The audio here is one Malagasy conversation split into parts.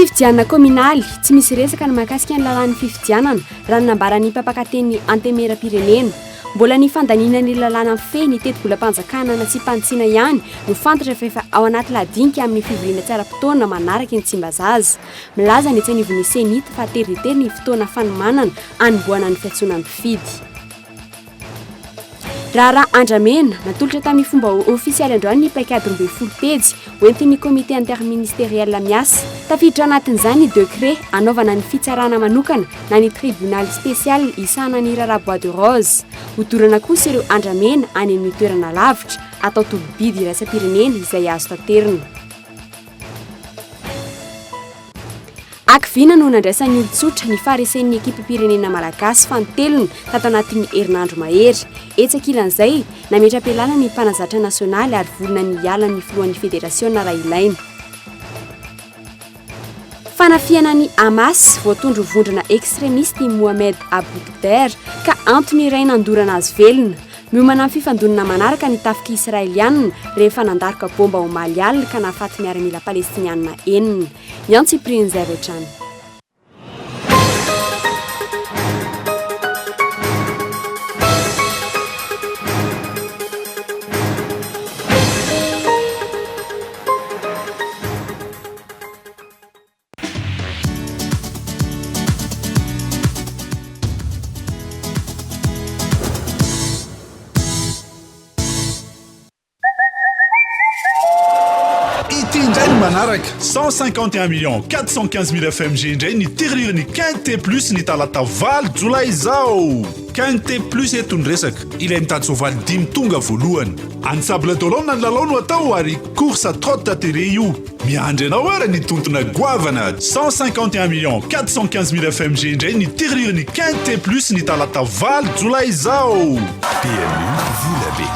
Fifidianana kominaly tsy misy resaka ny mahakasika ny lalàn'ny fifidianana raha ny nambaran'ny mpampakateny antemera-pirenena. Mbola ny fandaninan'ny lalàna feh ny teti-bolam-panjakana na tsy mpantsiana ihany no fantatra fa efa ao anaty ladinika amin'ny fivoriana tsy ara-potoana manaraka ny tsimbazaza. Milaza ny atsanivon'ny senita fa tery ny fotoana fanomanana anomboana ny fiantsoana mpifidy. Raha Andramena natolotra tamin'ny fomba ofisialy androany ny paikady 12 pejy hoentin'ny komite interministériel miasa. Tafiditra anatin'izany dekret anaovana ny fitsarana manokana na ny tribunal spécial isana ny Rara Bois de Rose. Hodorana kosa ireo Andramena any amin'ny toerana lavitra atao tolobidy iraisam-pirenena izay azo tanterina. Akivina no nandraisan'ny olon-tsotra ny faharesen'ny ekipam-pirenena malagasy fanotelony tato anatin'ny herinandro mahery. Etsakilan'izay nametra-pialana ny mpanazatra nasionaly ary volona ny hiala ny filohan'ny federasiona raha ilaina. Fanafiana ny Hamas voatondro vondrona ekstremisty Mohamed Aboukder ka antony iray nandorana azy velona. Miomana amin'ny fifandonana manaraka ny tafika israelianina rehefa nandaroka bomba ao Malial ka nahafaty miaramila palestinianina enina. Miantso Prinzay Retrano. Manaraka 151 millions 415 000 FMG indray ny tirirany Quinté Plus ny talata 8 jolay zao. Quinté Plus eto ny resaka ilay mitady soavaly 5 tonga voalohany. Ansable dolona ny lalao no atao ary course trotte télé io. Miandry anao ara ny tontona goavana 151 millions 415 000 FMG indray ny tirirany Quinté Plus ny talata 8 jolay zao. PMU, vous l'avez.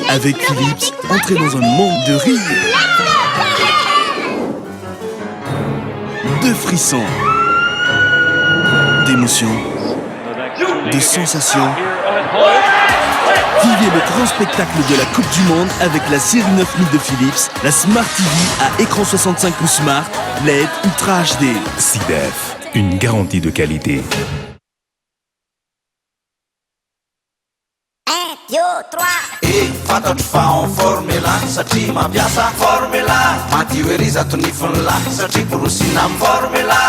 Avec Philips, entrez dans un monde de rire, de frissons, d'émotions, de sensations. Vivez le grand spectacle de la Coupe du Monde avec la série 9000 de Philips, la Smart TV à écran 65 pouces Smart, LED Ultra HD. SIDEF, une garantie de qualité. 2, 3 fantatro fa en formula satria mampiasa formula madio ery zato nifony lahy satria borosina amin'ny formula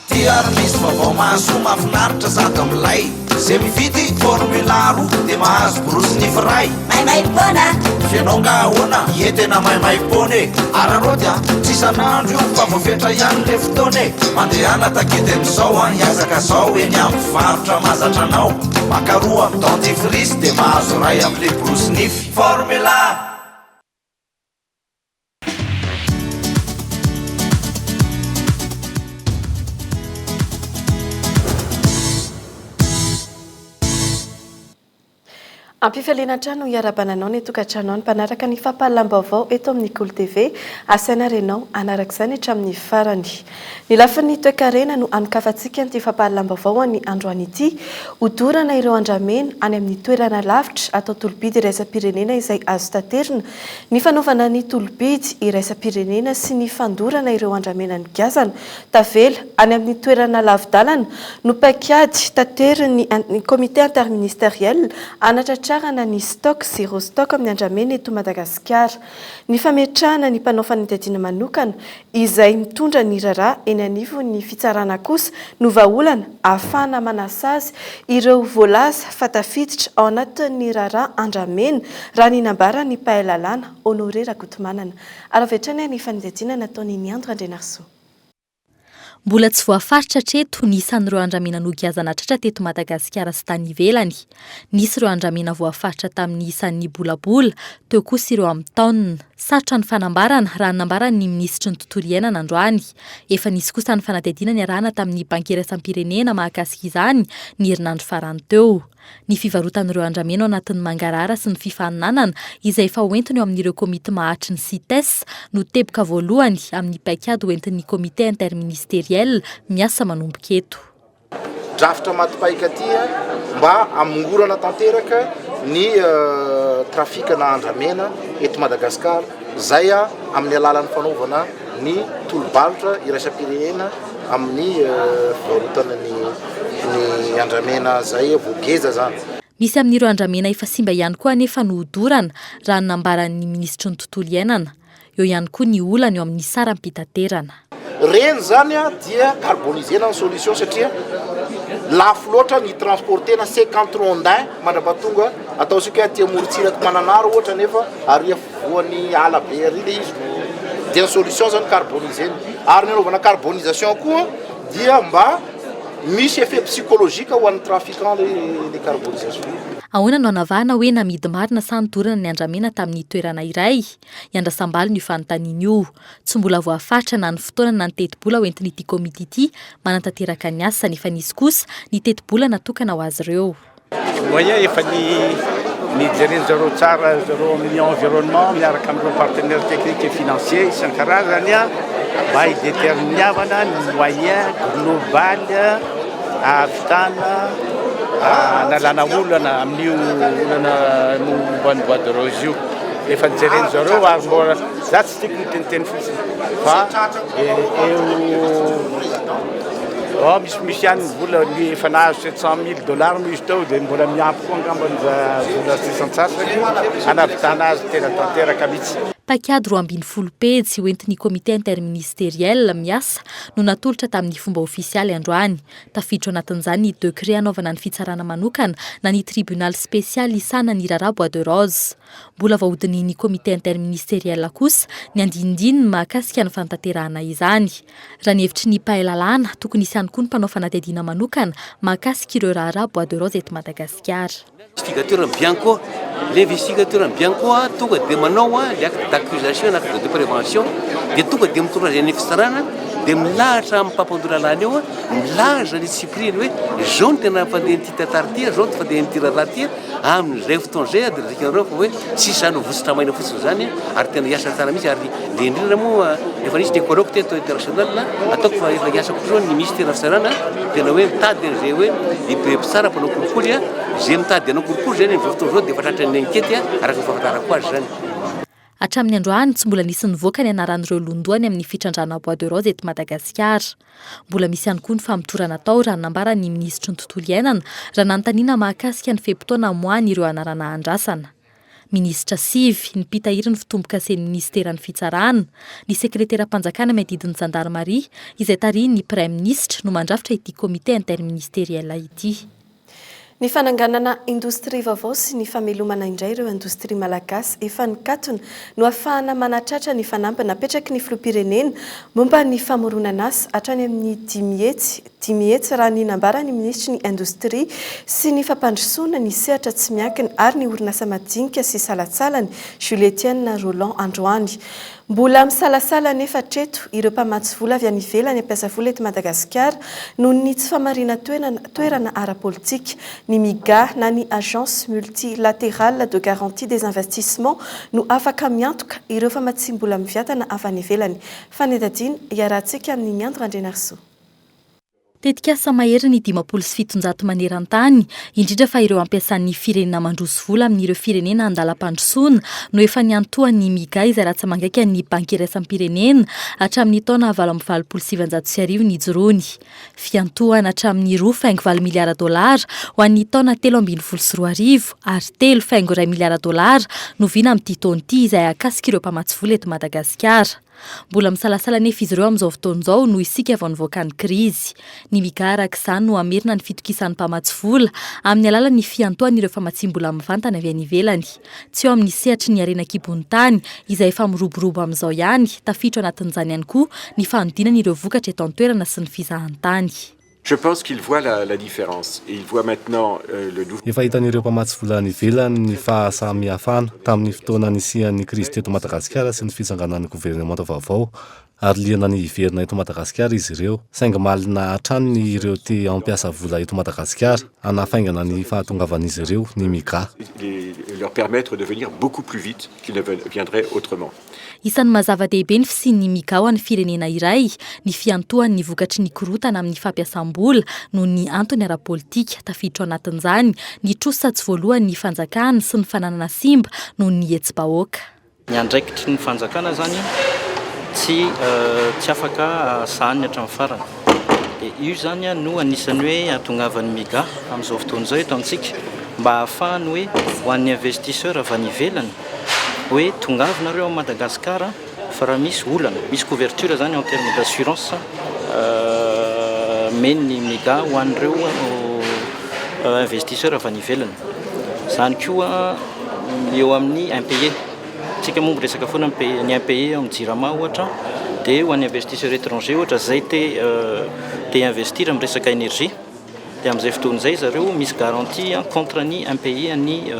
tiary misy vaovao mahasoa mahafinaritra zato amilay zay mividy formula roa dia mahazo borosy nify ray maimaim-pona fianao nga ahoana ie tena maimaim-pona ararotya tsy sanandro io fa voafetra ihany le fotoana mandehana takeden'izao a hiazaka zao eny amin'ny varotra mahazatra anao makaroa amin'ny dentifrice dia mahazo ray amin'le borosy nify formula. Ampifaliana-trano iarabananao ny tokantrano ny mpanaraka ny fampahalam-baovao eto amin'ny Cool TV asana renao anarak'izany hatramin'ny farany. Ny lafin'ny toe-karena no anokafantsika ny fampahalam-baovao ny androany ity hodorana ireo Andramena any amin'ny toerana lavitra atao tolobidy iraisam-pirenena izay azo tanterina ny fanaovana ny tolobidy iraisam-pirenena sy ny fandorana ireo Andramena ny gazana tavela any amin'ny toerana lavidalana no paikady tanteriny ny komite interministériel anatratra ny stock zéro stock amin'ny Andramena eto Madagasikara. Ny fametrahana ny mpanao fanadihadiana manokana izay mitondra ny rara eny anivo ny fitsarana kosa no vahaolana ahafahana manasazy ireo voalaza fatafiditra ao anatin'ny rara Andramena raha ny nambara ny mpahalalana Honoré Rakotomanana. Aravetrany ny fanadihadiana nataony Niandro Andrenarso. Mbola tsy voafaritra hatreto ny isan'ireo Andramena nogiazana tratra teto Madagasikara sy tany ivelany. Nisy ireo Andramena voafaritra tamin'ny isan'ny bolabola, teo kosa ireo amin'ny taonina. Sarotra ny fanambarana raha nambarany ny minisitry ny tontolo iainana androany. Efa nisy kosa ny fanadihadiana ny arahana tamin'ny banky iraisam-pirenena mahakasika izany ny herinandro farany teo. Ny fivarotan'ireo Andramena ao anatin'ny mangarara sy ny fifaninanana izay efa hoentiny ao amin'ireo komite mahatry ny CITES no teboka voalohany amin'ny paikady hoentin'ny komite interministériel miasa manomboka eto. drafitra matipaika aty mba amongorana tanteraka ny trafika na andramena eto Madagasikara zay amin'ny alalan'ny fanaovana ny tolobalitra iraisam-pirenena amin'ny varotana ny andramena zay vogeza zany. Misy amin'ireo andramena efa simba ihany koa anefa nohodorana raha nambaran'ny ministry ny tontolo iainana. Eo ihany koa ny olana eo amin'ny saram-pitaterana. Reny zany dia carbonisena ny solution satria lafo loatra ny transportena 50 rondin mandrapatonga ataosika aty Morotsiraka Mananara ohatra nefa ary voan'ny ala be ary le izy dia ny solution zany carbonisena ary nanaovana carbonisation koa dia mba misy effet psychologique ho an'ny trafiquant le carbonisation. Ahoana no anavahana hoe namidy marina sa nidorana ny andramena tamin'ny toerana iray? Iandrasambalo ny fanontaniana io. Tsy mbola voafatra na ny fotoana na ny teti-bola ho entin'ity komity ity manantanteraka ny asa nefa nisy kosa ny teti-bola natokana ho azy ireo. Moyen efa ny jereny zareo tsara zareo amin'ny environnement miaraka amin'ireo partenaires techniques et financiers isan-karazany mba hidéterminiavana ny moyen global ahafitana nalana olana amin'io olana momba ny bois de rose io efa nijereny zareo ary mbola za tsy tiako ny teniteny fotsiny fa eo misy ihany vola ny efa nahazo $700,000 misy tao dia mbola miampy koa angambany vola sisan-tsasany hanavitana azy tena tanteraka mihitsy. Pakiady 12 pejy hoentin'ny komité interministériel miasa no natolotra tamin'ny fomba ofisialy androany. Tafiditra anatin'izany ny dekret anaovana ny fitsarana manokana na ny tribunal spécial isana ny Rara Bois de Rose. Mbola vahodin'ny komité interministériel kosa ny andindininy mahakasika ny fantanterahana izany. Raha ny hevitry ny mpahalalana tokony isy ihany koa ny mpanao fanadihadiana manokana mahakasika ireo Rara Bois de Rose eto Madagasikara. Investigateur bien quoi, l'investigateur bien quoi, tout que des manants, l'acte d'accusation, l'acte de prévention, de tout que des moutons à l'investirana, des mlages à m'papandura l'année, mlages à discipline, jaune de n'a pas d'identité tardière, jaune de d'identité ratir, am rêve tonger, de récupérer, si ça nous vous travaille nous faisons années, artène yasha tarami, ardi, l'indrimo, les vanisses des correctés internationales là, à tout fois il y a chaque jour une ministère national, de noël tas de géo, et puis ça pour nos coups j'aime tas de nos coups, j'ai une photo de votre inquiétude, à la fois à quoi jeune. Hatramin'ny androany tsy mbola nisy nivoaka ny anaran'ireo londoany amin'ny fitrandrana Bois de Rose eto Madagasikara. Mbola misy ihany koa ny famotorana tao raha nambaran'ny ministry ny tontolo iainana raha nanontaniana mahakasika ny feim-potoana moany ireo anarana andrasana. Ministra Sivy nipitahiry ny fitomboka sen'ny ministeran'ny fitsarana, ny sekretera-panjakana miadidin'ny Gendarmerie izay tarihin'ny Prime Ministre no mandrafitra ity komité interministériel ity. Ny fananganana industria vaovao sy ny famelomana indray ireo industria malagasy efa nikatona no ahafahana manatratra ny fanampy napetraky ny filoham-pirenena momba ny famoronana asa hatrany amin'ny dimy hetsy raha ny nambarany ministry ny industria sy ny fampandrosoana ny sehatra tsy miankina ary ny orinasa madinika sy salatsalany Julietienne Roland androany. Mbola misalasala nefa treto ireo mpamatsy vola avy any ivelany ampiasa vola eto Madagasikara noho ny tsy famarina toerana ara-politika. Ny MIGA na ny agence multilatérale de garantie des investissements no afaka miantoka ireo famatsim-bola miviatana avy any ivelany. Fanedadina iarahantsika amin'ny Miandro Andrenarso. Tetika asa mahery ny 570 maneran-tany, indrindra fa ireo ampiasan'ny firenena mandroso vola amin'ireo firenena andalam-pandrosoana no efa niantohan'ny MIGA izay ratsa mangaika ny banky iraisam-pirenena hatramin'ny taona 2027 nijoroany. Fiantohana hatramin'ny $2.2 miliara ho an'ny taona 2022 ary $3.1 miliara no viana amin'ity taona ity izay akasika ireo mpamatsy vola eto Madagasikara. Mbola misalasala nefa izy ireo amin'izao fotoan'izao no isika avy nivoaka ny krizy. Ny MIGA arak'izany no amerina ny fitokisan'ny mpamatsy vola amin'ny alalan'ny fiantohan'ireo famatsim-bola mivantana avy any ivelany. Tsy eo amin'ny sehatry ny arenan-kibon'ny tany izay efa miroborobo amin'izao ihany, tafiditra anatin'izany ihany koa ny fanodinan'ireo vokatra eto an-toerana sy ny fizahan-tany. Je pense qu'il voit la différence et il voit maintenant le nouveau. Efa hitan'ireo mpamatsy vola any ivelany ny fahasamihafana tamin'ny fotoana nisian'ny krizy teto Madagasikara sy ny fisanganan'ny gouvernement vaovao ary liana ny hiverina eto Madagasikara izy ireo. Saingy malina hatrany ireo te ampiasa vola eto Madagasikara hanafaingana ny fahatongavan'izy ireo ny MIGA. leur permettre de venir beaucoup plus vite qu'ils ne viendraient autrement. Isan'ny mazava-dehibe ny fisian'ny MIGA ho an'ny firenena iray ny fiantohan'ny vokatry ny korotana amin'ny fampiasam-bola noho ny antony ara-politika tafiditra ao anatin'izany ny trosatsy voalohany ny fanjakana sy ny fananana simba noho ny hetsy-bahoaka. Ny andraikitry ny fanjakana zany tsy afaka sahany hatramin'ny farany. Io zany no anisany hoe atongavan'ny MIGA amin'izao fotoana izao eto amintsika mba ahafahany hoe ho an'ny investisseur avy any ivelany hoe tongavinareo à Madagascar fa raha misy olana misy couverture zany en terme d'assurance men'ny MIGA ho an'ireo investisseur avy any ivelany. Zany koa eo amin'ny impayé tsika momba resaka foana ny impayé amin'ny jirama ohatra dia ho an'ny investisseur étranger ohatra zay te investir amin'ny resaka énergie dia amin'izay fotoana izay zareo misy garantie contre ny impayé any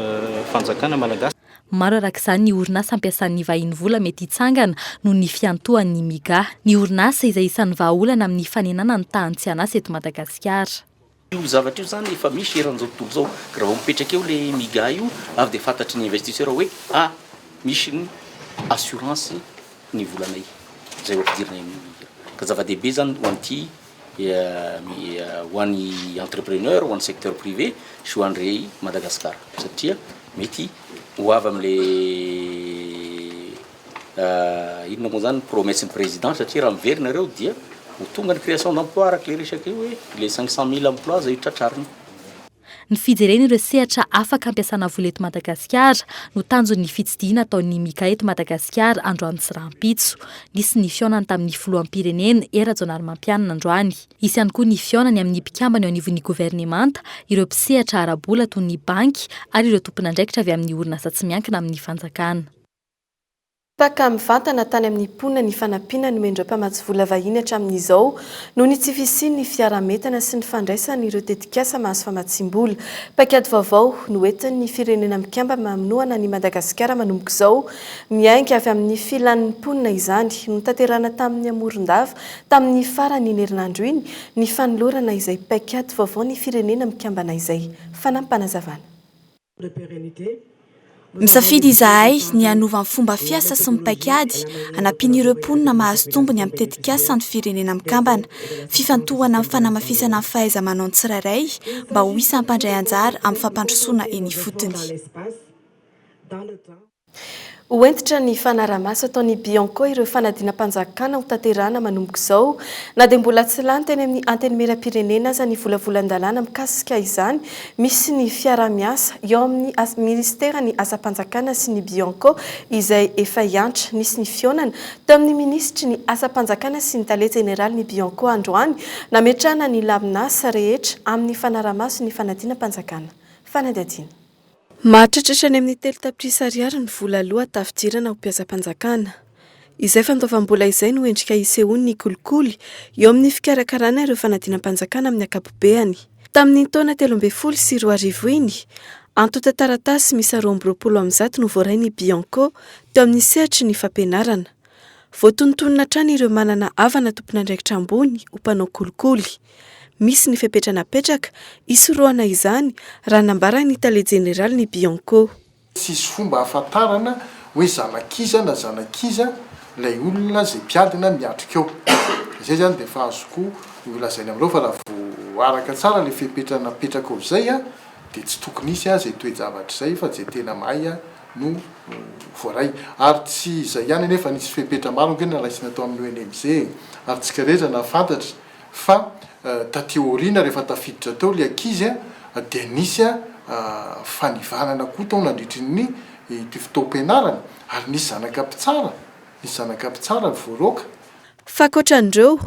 fanjakana malagasy. Maro arak'izany ny orinasa ampiasan'ny vahiny vola mety hitsangana noho ny fiantohan'ny MIGA. Ny orinasa izay isan'ny vahaolana amin'ny fanenana ny tahantsianasa eto Madagasikara. Io zavatra io zany efa misy eran'izao tontolo zao ka raha vao mipetraka eo le MIGA io avy dia fantatry ny investisseur hoe misy ny assurance ny volanay zay ampidirina ka zava-dehibe zany ho an'ity ho an'ny entrepreneur ho an'ny secteur privé sy ho an'ireo Madagasikara satria mety ho avy amin'le inona moa zany promesse ny président satria raha miverina ireo dia ho tonga ny création d'emploi araka le resaka io hoe le 500 000 emploi zay tratrariny. Ny fijerena ireo sehatra afaka ampiasana vola eto Madagasikara no tanjon'ny fitsidiana ataon'ny MIGA eto Madagasikara androany sy rahampitso. Nisy ny fionany tamin'ny filoham-pirenena Era Rajoelinarimampianina androany. Isy ihany koa ny fionany amin'ny mpikambana eo anivon'ny governemanta, ireo mpisehatra ara-bola toy ny banky ary ireo tompon'andraikitra avy amin'ny orinasa tsy miankina amin'ny fanjakana. Paka mivantana tany amin'ny ponina ny fanampiana no mendra mpamatsy vola vahiny hatramin'izao noho ny tsy fisian'ny fiarametana sy ny fandraisany ireo tetikasa mahazo famatsim-bola. Paikady vaovao no entin'ny firenena mikamba mamonoana ny Madagasikara manomboka izao miainga avy amin'ny filan'ny ponina izany no tanterana tamin'ny Amorondava tamin'ny farany herinandro iny ny fanolorana izay paikady vaovao ny firenena mikambana izay fanampanazavana. Misafidy izahay ny anova ny fomba fiasa sy ny paikady anampiany ireo mponina mahazo tombony amin'ny tetikasa ny firenena mikambana, fifantohana amin'ny fanamafisana ny fahaiza-manao ny tsirairay mba ho isan'ny mpandray anjara amin'ny fampandrosoana eny ifotony. Hoentitra ny fanaramaso ataon'ny Bianco ireo fanadina-mpanjakana ho tanterana manomboka izao na dia mbola tsy lany teny amin'ny anteny meram-pirenena aza ny volavolan-dalàna mikasika izany misy ny fiara-miasa eo amin'ny ministera ny asa-mpanjakana sy ny Bianco izay efa hiantra nisy ny fionana teo amin'ny ministry ny asa-mpanjakana sy ny tale jeneraly ny Bianco androany nametrana ny laminasa rehetra amin'ny fanaramaso ny fanadina-mpanjakana. Fanadadiana. Mahatratratra any amin'ny 3 tapitrisa ariary ny vola aloha tafidirana ho mpiasa-mpanjakana. Izay fandoavam-bola izay no endrika isehoany ny kolikoly eo amin'ny fikarakarana ireo fanadina-mpanjakana amin'ny akapobeany. Tamin'ny taona 13 sy 20 iny, antota taratasy misy 20 no voarainy Bianco teo amin'ny sehatry ny fampianarana. Voatontonona trano ireo manana havana tompon'andraikitra ambony ho mpanao kolikoly. Misy ny fepetranapetraka isoroana izany raha nambara ny tale jeneraly ny Bianco. Sisy fomba ahafantarana hoe zanakiza na zanakiza ilay olona zay mpiadina miatrika eo. Izay zany dia fa azoko ilazaina amin'ireo fa raha voaraka tsara ilay fepetranapetraka eo izay dia tsy tokony isy zay toe-javatra izay fa zay tena mahay no voaray. Ary tsy izay ihany anefa nisy fepetra maro ngena raisina atao amin'ny ONMZ ary tsika rehetra nafantatra fa tateoriana rehefa tafiditra tao le ankizy dia nisy fanivanana koa tao nandritrin'ny fotoam-pianarana ary nisy zanaka-pitsara voaroka. Fakoatran'ireo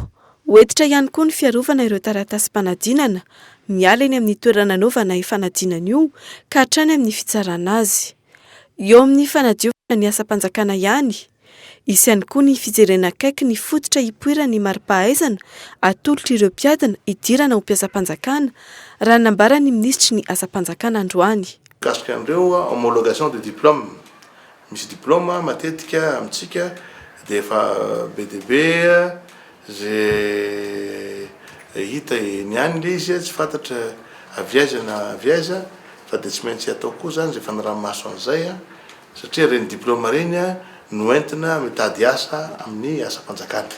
hoentitra ihany koa ny fiarovana ireo taratasy-mpanadinana miala eny amin'ny toerana anaovana fanadinana io ka hatrany amin'ny fitsarana azy. Eo amin'ny fanadiovana ny asa-mpanjakana ihany. Isy ihany koa ny fijerena akaiky ny fototra hipoira ny mari-pahaizana atolotra ireo mpiadana hidirana ho mpiasa-mpanjakana raha nambara ny ministry ny asa-mpanjakana androany. Kasika an'ireo homologation de diplôme. Misy diplôme matetika amintsika dia efa BDB zay hita niany le izy tsy fantatra aviaza na aviaza fa dia tsy maintsy atao koa zany zay fanaramaso an'izay a satria reny diplôma reny a no entina mitady asa amin'ny asa-panjakana.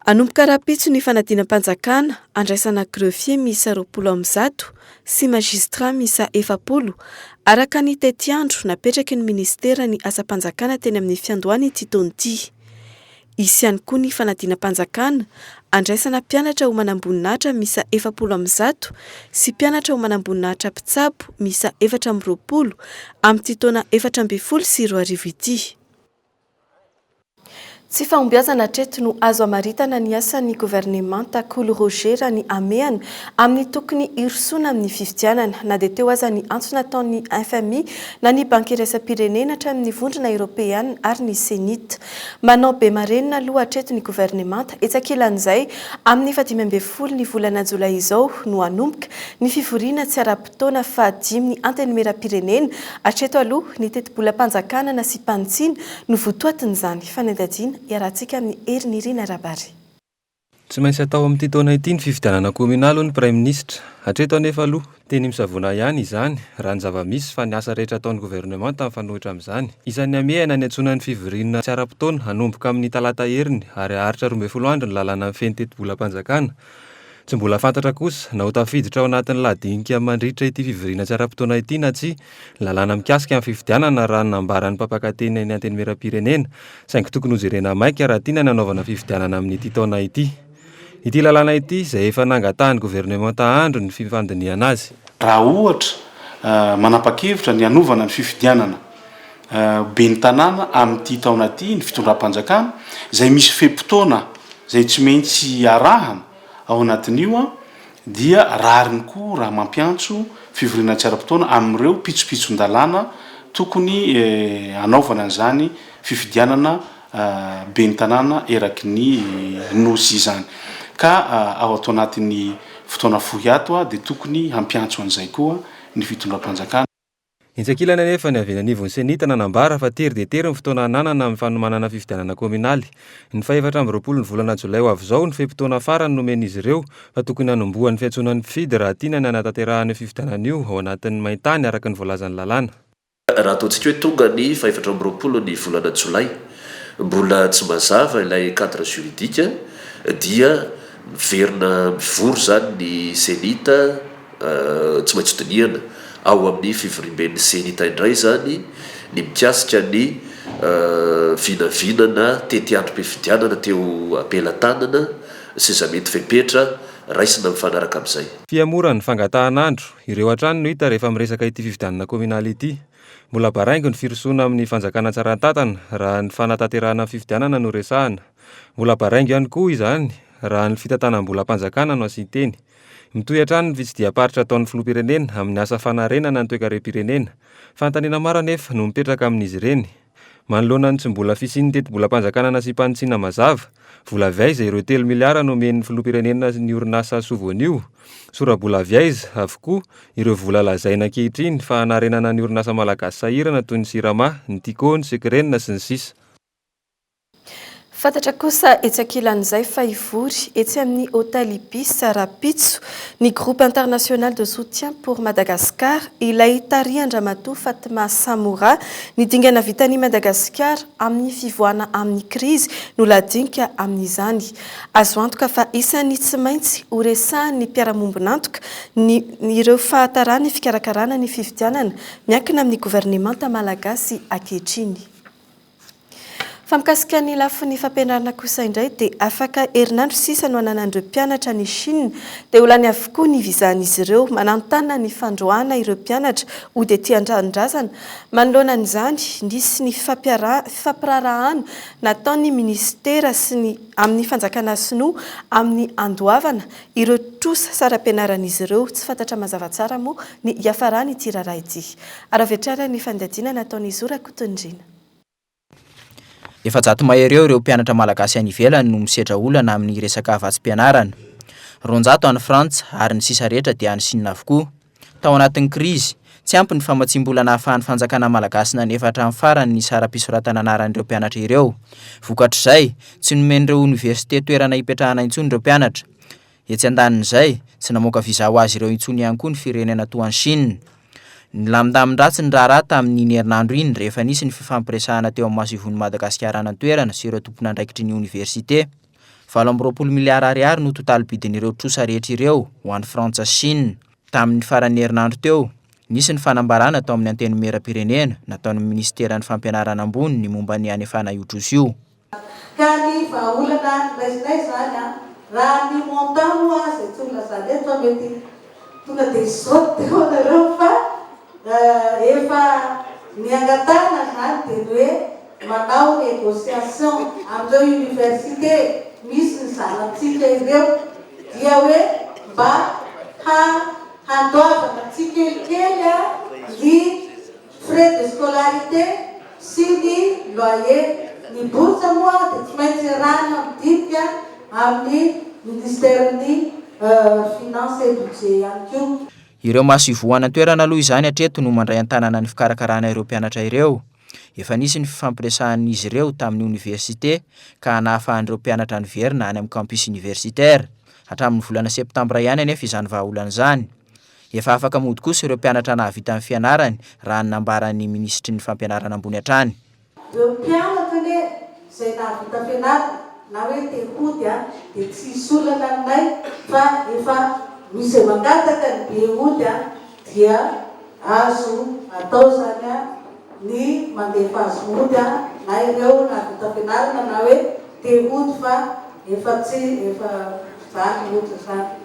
Anomboka rapitso ny fanadinam-panjakana andraisana greffier miisa 20 sy magistrat miisa 70 araka ny tetiandro napetraky ny ministera ny asa-panjakana teny amin'ny fiandohany ity taona ity. Isy ihany koa ny fanadinam-panjakana andraisana mpianatra ho manamboninahitra miisa 70 sy mpianatra ho manamboninahitra mpitsabo miisa 420 amin'ny taona 2012 sy 2020 ity. Tsy fahombiazana hatreto no azo amaritana ny asan'ny gouvernemanta Kolo Roger ny ameana amin'ny tokony irosona amin'ny fifidianana na dia teo aza ny antso nataon'ny FMI na ny banky iraisam-pirenena hatramin'ny vondrona Europeana ary ny Senit. Manao be marenina aloha hatreto ny gouvernemanta etsakilan'izay amin'ny 15 ny volana Jolay izao no anomboka ny fivoriana tsy ara-potoana fahadim ny antenimera-pirenena hatreto aloha ny teti-bola-panjakanana sy mpanitsina no votoatin'izany fanendadiana iarahantsika amin'ny Erinirina Rabary. Tsy maintsy atao amin'ity taona ity ny fifidianana kominaly ny Prime Ministre. Hatreto anefa aloha teny misavona ihany izany raha ny zava-misy fa ny asa rehetra ataon'ny gouvernemanta mifanohitra amin'izany. Isan'ny amehana ny antsoina ny fivoriana tsy ara-potoana hanomboka amin'ny talata heriny ary aharitra 12 andro ny lalana ny feny teti-bola-panjakana. Tsy mbola fantatra kosa na ho tafiditra ao anatin'ny ladinika mandritra ity fivoriana tsy ara-potoana ity na tsy lalàna mikasika amin'ny fifidianana raha nambaran'ny mpampakateny ny antenimera-pirenena saingy tokony ho jerena maika raha tiana ny anaovana fifidianana amin'ity taona ity. Ity lalàna ity izay efa nangatahan'ny gouvernemanta andro ny fifandiniana azy. Raha ohatra manapa-kevitra ny anovana ny fifidianana be ny tanàna amin'ity taona ity ny fitondram-panjakana izay misy fe-potoana izay tsy maintsy arahana ao anatin'io dia rariny koa raha mampiantso fivoriana tsy ara-potoana amin'ireo pitsopitson-dalàna tokony anaovana an'izany fifidianana be ny tanàna eraky ny nosy izany. Ka ao ato anatin'ny fotoana fohy ato dia tokony hampiantso an'izay koa ny fitondram-panjakana. Intsakilana nefa ny avy anivon'ny Senita nanambara fa tery dia tery ny fotoana ananana amin'ny fanomanana fifidianana kominaly. Ny 420 ny volana Jolay ho avy izao ny fe-potoana farany nomen'izy ireo fa tokony hanombohan'ny fiantsonan'ny mpifidy raha tiana ny anatanterahany fifidianana io ao anatin'ny maintany araka ny voalazan'ny lalàna. Raha ataontsika hoe tonga ny 420 ny volana Jolay mbola tsy mazava ilay cadre juridique dia miverina mivory zany ny Senita tsy maintsy dinihana ao amin'ny fivoriamben'ny Senita indray zany ny mikasika ny vinavinana tetiandrom-pifidianana teo ampelatanana sy za mety fepetra raisina mifanaraka amin'izay. Fiamora ny fangatahan'andro ireo hatrany no hita rehefa miresaka ity fifidianana kominaly ity. Mbola baraingo ny firosoana amin'ny fanjakana tsaran-tatana raha ny fanatanterahana fifidianana no resahana. Mbola baraingo ihany koa izany raha ny fitantanam-bola-panjakana no asinteny. Mitohy hatrany ny fitsidiam-paritra ataon'ny filoham-pirenena amin'ny asa fanarenana ny toe-karem-pirenena. Fanontaniana maro anefa no mipetraka amin'izy ireny. Manoloana ny tsy mbola fisian'ny teti-bola-panjakana sy mpanitsina mazava, vola viaiza ireo 3 miliara no omen'ny filoham-pirenena ny orinasa sovoanio. Sora-bola viaiza avokoa ireo vola lazaina ankehitriny fa hanarenana ny orinasa malagasy sahirana toy ny Sirama, ny Tico, ny Sekrenina sy ny sisa. Fantatra kosa etsakilan'izay fa ivory etsy amin'ny hôtel Ibis Rapitso ny groupe international de soutien pour Madagascar ilay tarihan-dramatoa Fatma Samoura ny dingana vitany Madagascar amin'ny fivoana amin'ny krizy no ladinika amin'izany. Azo antoka fa isan'ny tsy maintsy ho resahan'ny mpiara-mombonantoka ireo fahatarany fikarakarana ny fifidianana miankina amin'ny gouvernemanta malagasy ankehitriny. Famikasika ny lafin'ny fampianarana kosa indray dia afaka herinandro sisa no ananan'ireo mpianatra ny Chine dia ho lany avokoa ny vizan'izy ireo manantana ny fandroana ireo mpianatra ho dia tia andrazana. Manoloana an'izany nisy ny fampirarahana nataon'ny ministera sy ny amin'ny fanjakana sinoa amin'ny andoavana ireo trosa saram-pianaran'izy ireo tsy fantatra mazava tsara moa ny hiafarany ity raharaha ity. Aravetrara ny fandadiana nataon'ny Zora Kotondrina. Efa jato mahery ireo mpianatra malagasy any ivelany no misedra olana amin'ny resaka afatsim-pianarana. Roanjato any Frantsa ary ny sisa rehetra dia any Chine avokoa. Tao anatin'ny krizy, tsy ampy ny famatsim-bola nahafahan'ny fanjakana malagasy nanefatra amin'ny farany ny sara-pisoratana anaran'ireo mpianatra ireo. Vokatr'izay, tsy nomen'ireo université toerana hipetrahana intsony ireo mpianatra. Etsy andanin'izay, tsy namoaka viza ho azy ireo intsony ihany koa ny firenena toa any Chine. Ny lamindamin-dratsy ny raharaha tamin'iny herinandro iny rehefa nisy ny fifampiresahana teo amin'ny masivon'ny Madagasikara ana-toerana sy ireo tompon'andraikitry ny université. 20 miliara ariary no totalibidin'ireo trosa rehetra ireo ho an'ny Frantsa Chine. Tamin'ny faran'ny herinandro teo, nisy ny fanambarana tao amin'ny anteny meram-pirenena nataon'ny ministeran'ny fampianarana ambony ny momba ny anefana io trosa io. Ka ny vahaolana raisinay zany raha ny montant moa izay tsy olona zany eto mety tonga dia zao teo nareo fa efa niangatana zany dia hoe manao négociation amin'ireo université misy ny zanantsika ireo dia hoe mba handoavana tsikelikely ny frais de scolarité sy ny loyer. Ny bourse moa dia tsy maintsy rano amidika amin'ny ministèren'ny finance et budget ihany koa. Ireo masivoana toerana aloha izany hatreto no mandray an-tanana ny fikarakarana ireo mpianatra ireo. Efa nisy ny fifampiresahan'izy ireo tamin'ny université ka hanahafahan'ireo mpianatra ny verina any amin'ny campus universitaire. Hatramin'ny volana septambra ihany anefa izany vahaolana izany. Efa afaka mody kosa ireo mpianatra nahavita amin'ny fianarany raha nambaran'ny ministry ny fampianarana ambony hatrany. Ireo mpianatra ne izay nahavita fianarana na hoe te-hody dia tsy isolana aminay fa efa misy mangataka ny be-hody dia azo atao zany ny mandefa azo hody na ireo nahavita fianarana na hoe te-hody fa efa zany hody zany.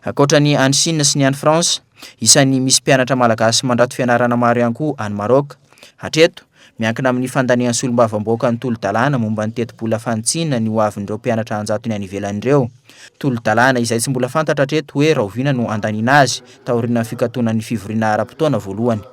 Ankoatran'ny any Chine sy ny any France, isan'ny misy mpianatra malagasy mandrato fianarana maro ihany koa any Maroc. Hatreto, miankina amin'ny fandanian'ny solombavam-bahoaka ny tolo-dalàna momba ny teti-bola fanitsinina ny hoavin'ireo mpianatra anjatony any ivelan'ireo. Tolo-dalàna izay tsy mbola fantatra hatreto hoe raha oviana no andaniana azy taoriana fikatoanan'ny fivoriana ara-potoana voalohany.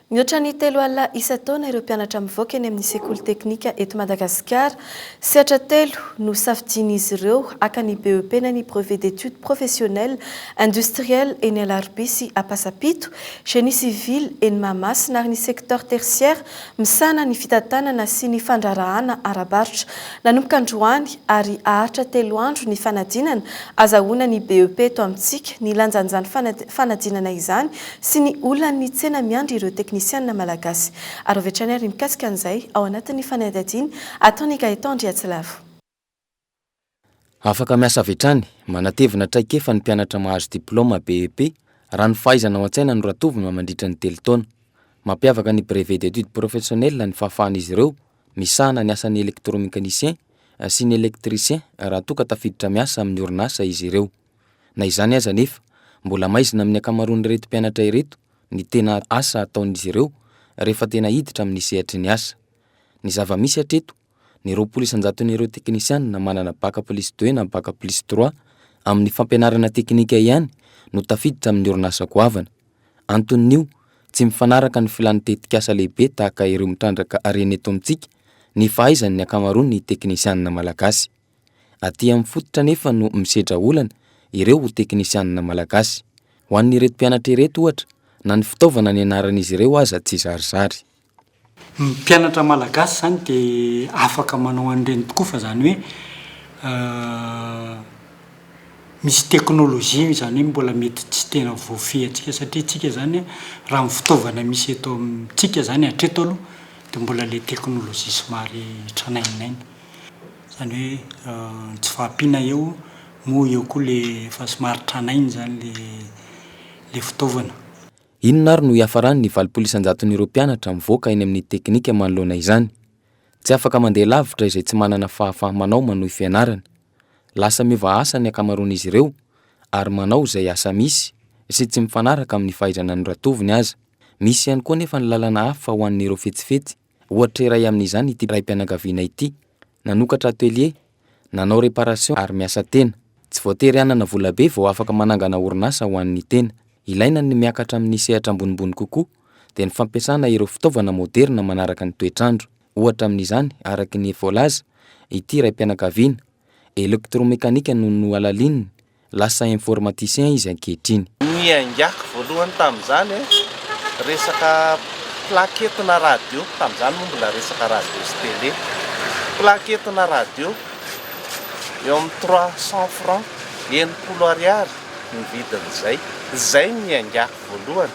Mihoatra ny 3 alina isa-taona ireo mpianatra mivoaka eny amin'ny sekoly teknika eto Madagasikara, sehatra 3 no safidian'izy ireo aka ny BEP na ny brevet d'études professionnelles industrielles eny LRB sy Ampasapito, génie civil eny Mahamasina ary ny secteur tertiaire misana ny fitantanana sy ny fandrarahana arabaritra. Nanomboka androany ary ahatra 3 andro ny fanadinana azahoana ny BEP eto amintsika ny lanjan'izany fanadinana izany sy ny olana ny tsena miandry ireo teknika na malagasy. Ary vetrany ary mikasika an'izay ao anatin'ny fanadadiana ataony Gaëtan Andriatsilavo. Afaka miasa vetrany, manatevina traikefa ny mpianatra mahazo diplôma BEP raha ny fahaizana ao an-tsaina no ratovina mandritra ny 3 taona. Mampiavaka ny brevet d'études professionnelles ny fahafahan'izy ireo misahana ny asan'ny électromécanicien sy ny électricien raha toa ka tafiditra miasa amin'ny orinasa izy ireo. Na izany aza nefa, mbola maizina amin'ny ankamaroan'ny reto mpianatra ireto ny tena asa ataon'izy ireo rehefa tena hiditra amin'ny sehatry ny asa. Ny zava-misy hatreto, ny 20,000 teknisiana manana bac plus 2 na bac plus 3 amin'ny fampianarana teknika ihany no tafiditra amin'ny orinasa goavana. Anton'io, tsy mifanaraka ny filàny tetikasa lehibe tahaka ireo mitrandraka harena eto amintsika ny fahaizan'ny ankamaroan'ny teknisiana malagasy. Aty amin'ny fototra nefa no misedra olana ireo ho teknisiana malagasy. Ho an'ny reto mpianatra ireto ohatra, na ny fitaovana ny anaran'izy ireo aza tsy zarizary. Mpianatra malagasy zany dia afaka manao an'ireny tokoa fa zany hoe misy teknôlôjia zany hoe mbola mety tsy tena voafehintsika satria tsika zany raha ny fitaovana misy eto amintsika zany hatreto aloha dia mbola le teknôlôjia somary tranainaina. Zany hoe tsy fahampiana eo moa eo koa le fa somary tranainy zany le fitaovana. Inona ary no hiafarany ny 20,000 mpianatra mivoaka eny amin'ny teknika manoloana izany. Tsy afaka mandeha lavitra izay tsy manana fahafahamanao manohy fianarana. Lasa miova asa ny ankamaroan'izy ireo ary manao izay asa misy sy tsy mifanaraka amin'ny fahaizana ny ratoviny aza. Misy ihany koa nefa ny lalana hafa ho an'ireo fetsifetsy. Ohatra iray amin'izany ity raim-pianakaviana ity, nanokatra atelier, nanao réparation ary miasa tena. Tsy voatery hanana vola be vao afaka manangana orinasa ho an'ny tena. Ilaina ny miakatra amin'ny sehatra ambonimbony kokoa dia ny fampiasana ireo fitaovana moderna manaraka ny toetrandro. Ohatra amin'izany, araka ny voalaza, ity raim-pianakaviana, électromécanika no alalininy, lasa informaticien izy ankehitriny. Ny angako voalohany tamin'izany resaka plaketina radio, tamin'izany moa mbola resaka radio sy télé. Plaketina radio eo amin'ny 300 francs, 90 ariary ny vidin'izay. Zay ny angako voalohany.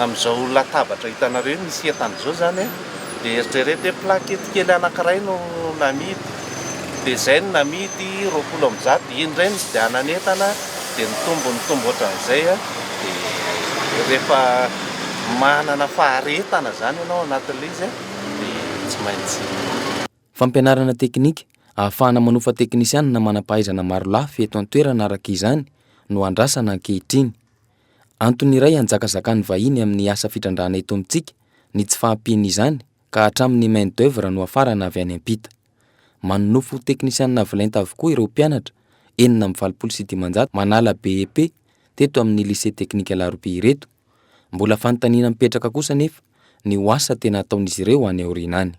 amin'izao latabatra hitanareo misy entan'izao zany dia eritrereto hoe plakety kely anankiray no namidy dia izay no namidy 20 dia iny indray no vidianan'entana dia nitombo ohatran'izay dia rehefa manana faharetana zany ianao anatin'ilay izy dia tsy maintsy fampianarana teknika ahafahana manofa teknisianina manam-pahaizana maro lafy eto an-toerana araka izany no andrasana ankehitriny. Antony iray anjakazakany vahiny amin'ny asa fitrandrana eto amintsika ny tsy fahampiany izany ka hatramin'ny main d'œuvre no afarana avy any ampita. Manonofo teknisianina vilenta avokoa ireo mpianatra 470 manala BEP teto amin'ny lycée teknika Larobe ireto. Mbola fanontaniana mipetraka kosa nefa ny asa tena ataon'izy ireo any aoriana any.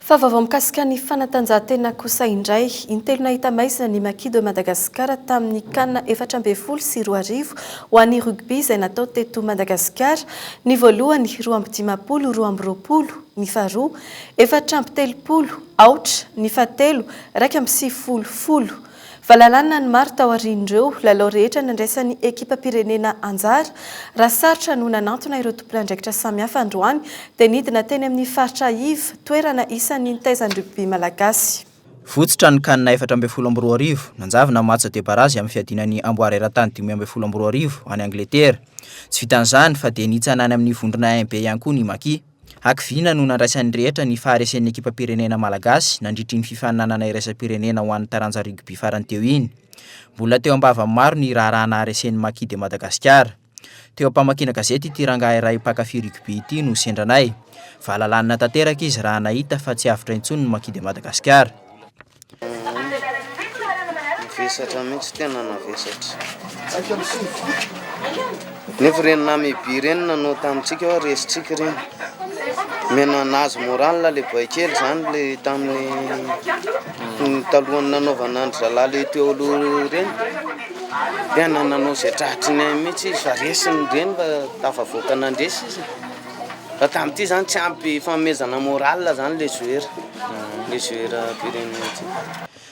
Fa vaovao mikasika ny fanatanjahantena kosa indray, intelo nahita maizina ny Makido Madagasikara tamin'ny CAN 2024 ho an'ny rugby izay natao teto Madagasikara. Ny voalohany 2-10, 2-20, ny faharoa 4-30, aotra, ny fahatelo 1-90. Valalana ny maro tao aorian'ireo lalao rehetra nandraisan'ny ekipa pirenena anjara. Raha sarotra no nanantona ireo tompon'andraikitra samihafa androany dia nidina teny amin'ny faritra Iva, toerana isan'ny nitaizan'ny rugby malagasy. Fototra ny CAN 2024 nanjavona match de barrage amin'ny fiadinan'ny Amboara Eratany 5-12 any Angleterre. Tsy vitan'izany fa dia nitsanany amin'ny vondrona AMB ihany koa ny Maki. Akivina no nandraisan'ny rehetra ny faharesen'ny ekipa pirenena malagasy nandritry ny fifaninanana iraisam-pirenena ho an'ny taranja rugby farany teo iny. Mbola teo ambava maro ny raharahana haresen'ny Maki de Madagasikara. Teo ampamakina gazety ity rangahy iray mpakafy rugby ity no sendranay. Valalanina tanteraka izy raha nahita fa tsy avitra intsony ny Maki de Madagasikara. Vesatra mihitsy tena navesatra. Nefa reny namiby reny nanao tamintsika ao resitsika reny. Mena nazy moral le baikely zany le tamin'ny talohany nanaovana andry zalahy le teo aloha reny. Dia nanao izay tratriny mihitsy izy fa resiny reny fa tafavoaka nandresy izy. Fa tamin'ity zany tsy ampy fanomezana moral zany le joueur pirenena ity.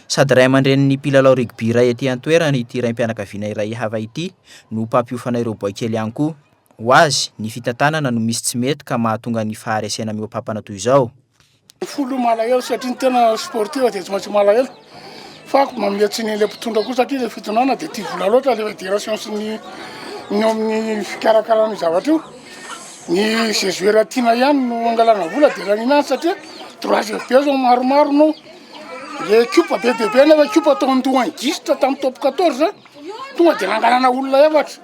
Sady ray aman-dreniny mpilalao rugby iray ety an-toerana ity raim-pianakaviana iray hafa ity no mpampiofanay ireo baikely ihany koa. Ho azy ny fitantanana no misy tsy mety ka mahatonga ny faharesena miopampana toy izao. Folo malahelo satria ny tena sportif dia tsy maintsy malahelo. Fa mametsy ny le mpitondra koa satria le fitonana dia tia vola loatra le fédération sy ny amin'ny fikarakarana zavatra io. Ny joueur tiana ihany no angalana vola dia lanina satria 3 FP zao maromaro no le cupe BDB nefa cupe atao andohany gisitra tamin'ny top 14 tonga dia nangalana olona efatra.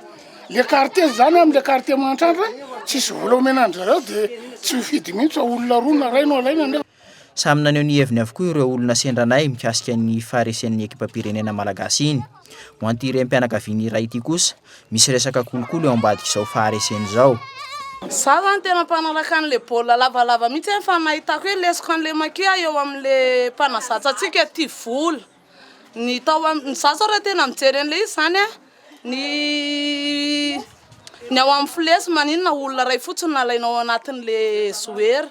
Le quartier zany amin'ny quartier mantrandra tsisy vola omenandry zareo dia tsy mifidy mihitsy olona roa na ray no alaina nefa. Samy naneho ny heviny avokoa ireo olona sendranay mikasika ny faharesen'ny ekipa pirenena malagasy iny. Ho an'ity rem-pianakaviana iray ity kosa misy resaka kolokolo eo ambadika izao fahareseny izao. Za zany tena mpanaraka an'le baolina lavalava mihitsy fa nahitako hoe lesiko an'le Maki eo amin'le mpanazatsa antsika tia vola. Ny tao amin'ny zaza raha tena mijery an'le izy zany ny ao amin'ny filesy maninona olona ray fotsiny nalainao anatin'le joueur.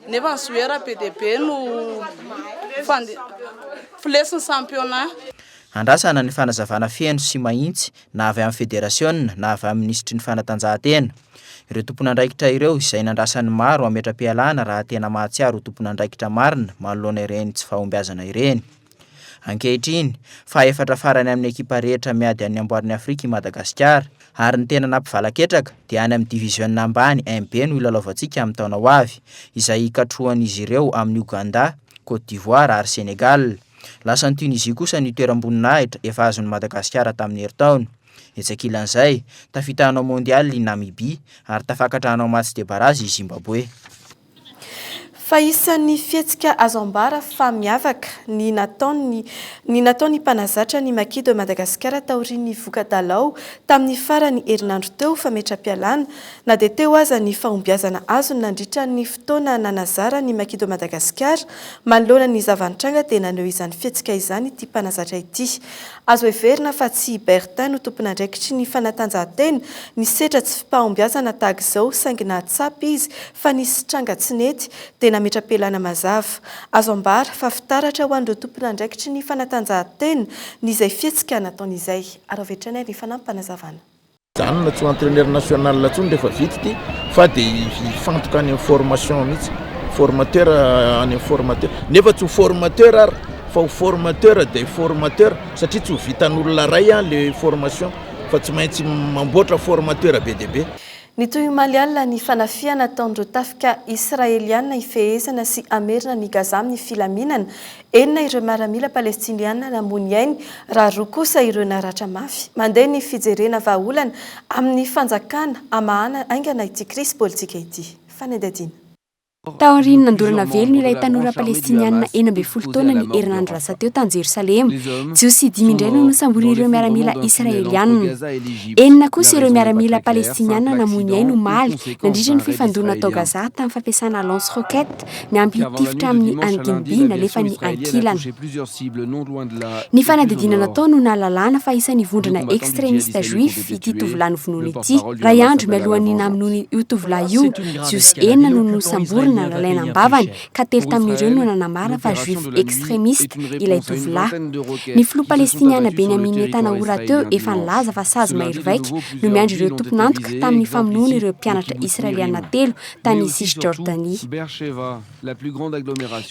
Nefa ny joueur PDB no filesy ny championnat. Andrasana ny fanazavana feno sy mahitsy na avy amin'ny fédération na avy amin'ny ministry ny fanatanjahantena. Ireo tompon'andraikitra ireo izay nandrasany maro ametra-pialana raha tena mahatsiaro tompon'andraikitra marina manoloana ireny tsy fahombiazana ireny. Ankehitriny fa efatra farany amin'ny ekipa rehetra miady any amboarin'ny Afrika i Madagasikara ary ny tena nampivalaketraka dia any amin'ny division ambany MB no ilalaovantsika amin'ny taona ho avy izay ikatrohan'izy ireo amin'ny Uganda, Côte d'Ivoire ary Sénégal. Lasa ny Tunisie kosa ny toeram-boninahitra efa azon'ny Madagasikara tamin'ny herintaona. Hetsakilan'izay tafita hanao mondial i Namibia ary tafakatra hanao match de barrage i Zimbabwe. Fa isan'ny fihetsika azo ambara fa miavaka ny nataony mpanazatra ny Maki de Madagasikara taorian'ny Vokadalao tamin'ny farany herinandro teo fametra-pialana na dia teo aza ny fahombiazana azo nandritra ny fotoana nanazara ny Maki de Madagasikara manoloana ny zavantranga dia naneho izany fihetsika izany ity mpanazatra ity. Azo heverina fa tsy Bertin no tompon'andraikitry ny fanatanjahantena ny sedra tsy fahombiazana tahaka izao saingy nahatsapy izy fa nisy tranga tsy nety dia nametra-pialana mazava. Azo ambara fa fitaratra ho an'ireo tompon'andraikitry ny fanatanjahantena n'izay fihetsika nataon'izay. Ary avetrany ny fanampanazavana. Zany na tsy entraîneur national ntsony rehefa vita ty fa dia fantoka any formation mihitsy formateur any formateur nefa tsy ho formateur ary fa ho formateur dia formateur satria tsy ho vitan'olona ray le formation fa tsy maintsy mamboatra formateur be dia be. Ny toy Maliala ny fanafiana ataon'ireo tafika Israeliana ifehezana sy amerina ny Gaza amin'ny filaminana, enina ireo miaramila Palestiniana namony ainy raha roa kosa ireo naratra mafy. Mandeha ny fijerena vahaolana amin'ny fanjakana amahana aingana ity crise politika ity. Fanedadina. Tao aoriana nandorana velona ilay tanora palestiniana 12 taona ny herinandro lasa teo tany Jerusalema. Jiosy 10 indray no nosamboriny ireo miaramila Israeliana. Enina kosa ireo miaramila palestiniana namony ainy omaly nandritra ny fifandona tao Gaza tamin'ny fampiasana lance roquette miampy tifitra amin'ny Angimbi nalefa ny ankilana. Ny fanadidina natao no nalalana fa isan'ny vondrona extrémiste juif ity tovolahy novonoana ity. Ray andro mialohan'ny namonoana io tovolahy io, jiosy enina no nosamborina nalalaina ambavany ka telo tamin'ireo no nanamara fa juif extrémiste ilay tovolahy. Ny filoha palestiniana Benyamin Netanyahu teo efa nilaza fa sazy mahery vaika no miandry ireo tompon'antoka tamin'ny famonoana ireo mpianatra israeliana telo tany Cisjordanie.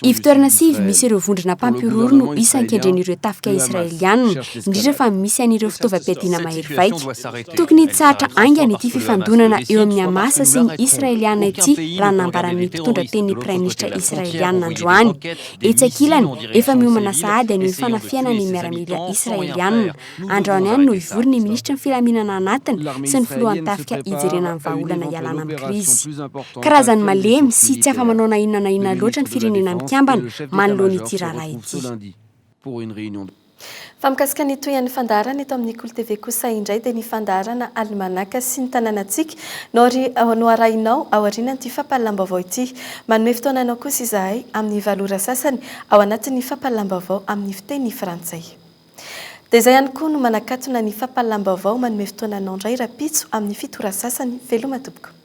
Ivitoerana sivy misy ireo vondrona mpampiorory no isan-kendren'ireo tafika israeliana, indrindra fa misy an'ireo fitaovam-piadiana mahery vaika. Tokony tsara aingana ity fifandonana eo amin'ny Hamasa sy ny israeliana ity raha nambaran'ny mpitondra tenin'ny praiminisitra israeliana androany. Etsy ankilany efa miomana sahady any fanafiana ny miaramila israeliana. Androany ihany no ivory ny ministra ny filaminana anatiny sy ny filohan'ny tafika hijerena amin'ny vahaolana ialana amin'ny krizy. Karazany malemy sy tsy afa-manao na inona na inona loatra ny firenena mikambana manoloana ity raharaha ity. Fa mikasika ny toy ny fandarana eto amin'ny Nikolo TV kosa indray dia ny fandarana almanaka sy ny tanànantsika no arahinao ao aorianan'ity fampahalalam-baovao ity. Manome fotoananao kosa izahay amin'ny valora sasany ao anatin'ny fampahalalam-baovao amin'ny fiteny frantsay. Dia izay ihany koa no manakatona ny fampahalalam-baovao manome fotoananao indray rapitso amin'ny fitora sasany veloma tompoko.